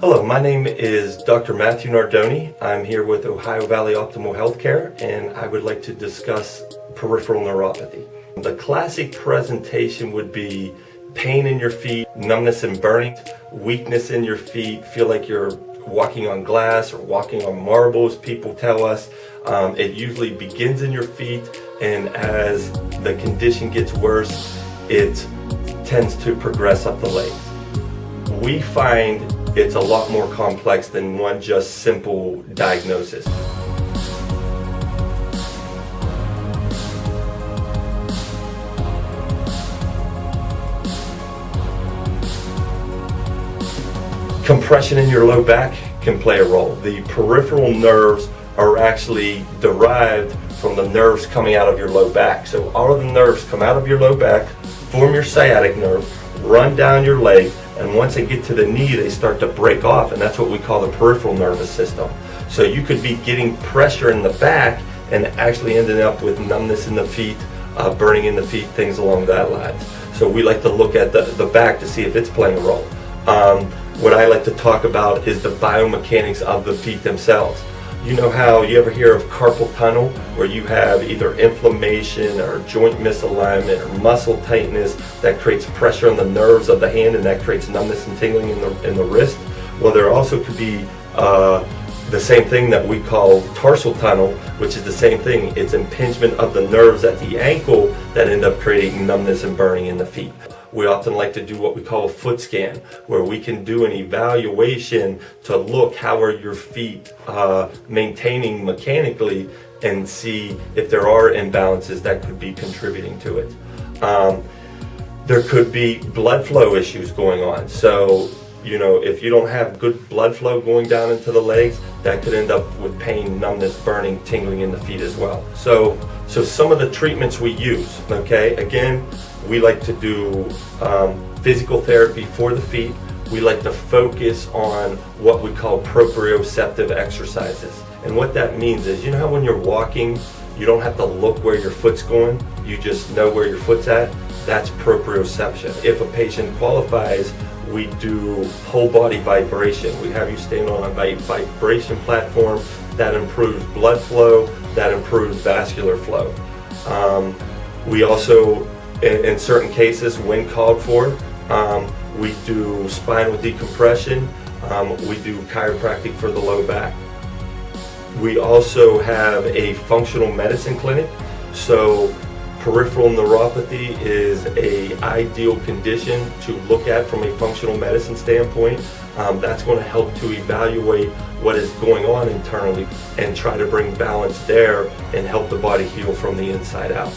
Hello, my name is Dr. Matthew Nardone. I'm here with Ohio Valley Optimal Healthcare, and I would like to discuss peripheral neuropathy. The classic presentation would be pain in your feet, numbness and burning, weakness in your feet, feel like you're walking on glass or walking on marbles, people tell us. It usually begins in your feet, and as the condition gets worse, it tends to progress up the legs. We find it's a lot more complex than one just simple diagnosis. Compression in your low back can play a role. The peripheral nerves are actually derived from the nerves coming out of your low back. So all of the nerves come out of your low back, form your sciatic nerve, run down your leg, and once they get to the knee, they start to break off, and that's what we call the peripheral nervous system. So you could be getting pressure in the back and actually ending up with numbness in the feet, burning in the feet, things along that lines. So we like to look at the back to see if it's playing a role. What I like to talk about is the biomechanics of the feet themselves. You know how you ever hear of carpal tunnel, where you have either inflammation or joint misalignment or muscle tightness that creates pressure on the nerves of the hand, and that creates numbness and tingling in the wrist? Well, there also could be the same thing that we call tarsal tunnel, which is the same thing. It's impingement of the nerves at the ankle that end up creating numbness and burning in the feet. We often like to do what we call a foot scan, where we can do an evaluation to look how are your feet maintaining mechanically and see if there are imbalances that could be contributing to it. There could be blood flow issues going on. So, you know, if you don't have good blood flow going down into the legs, that could end up with pain, numbness, burning, tingling in the feet as well. So some of the treatments we use, okay, again, we like to do physical therapy for the feet. We like to focus on what we call proprioceptive exercises. And what that means is, you know how when you're walking, you don't have to look where your foot's going, you just know where your foot's at? That's proprioception. If a patient qualifies, we do whole body vibration. We have you stand on a vibration platform that improves blood flow, that improves vascular flow. We also, in certain cases, when called for, we do spinal decompression, we do chiropractic for the low back. We also have a functional medicine clinic. So peripheral neuropathy is an ideal condition to look at from a functional medicine standpoint. That's going to help to evaluate what is going on internally and try to bring balance there and help the body heal from the inside out.